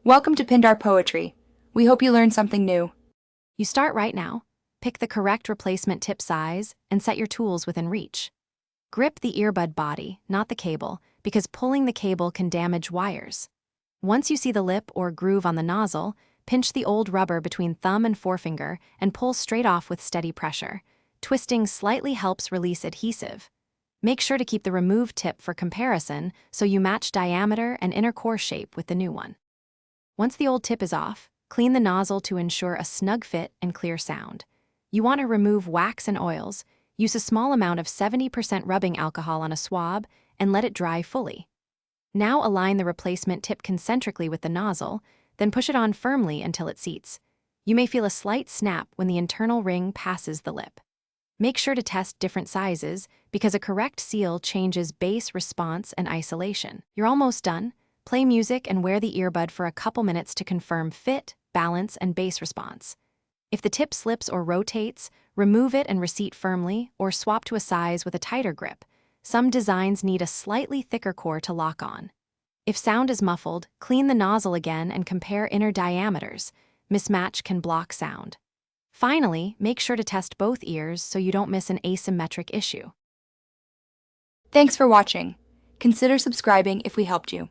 Welcome to Pindar Poetry. We hope you learned something new. You start right now, pick the correct replacement tip size, and set your tools within reach. Grip the earbud body, not the cable, because pulling the cable can damage wires. Once you see the lip or groove on the nozzle, pinch the old rubber between thumb and forefinger and pull straight off with steady pressure. Twisting slightly helps release adhesive. Make sure to keep the removed tip for comparison so you match diameter and inner core shape with the new one. Once the old tip is off, clean the nozzle to ensure a snug fit and clear sound. You want to remove wax and oils. Use a small amount of 70% rubbing alcohol on a swab and let it dry fully. Now align the replacement tip concentrically with the nozzle, then push it on firmly until it seats. You may feel a slight snap when the internal ring passes the lip. Make sure to test different sizes because a correct seal changes bass response and isolation. You're almost done. Play music and wear the earbud for a couple minutes to confirm fit, balance, and bass response. If the tip slips or rotates, remove it and reseat firmly, or swap to a size with a tighter grip. Some designs need a slightly thicker core to lock on. If sound is muffled, clean the nozzle again and compare inner diameters. Mismatch can block sound. Finally, make sure to test both ears so you don't miss an asymmetric issue. Thanks for watching. Consider subscribing if we helped you.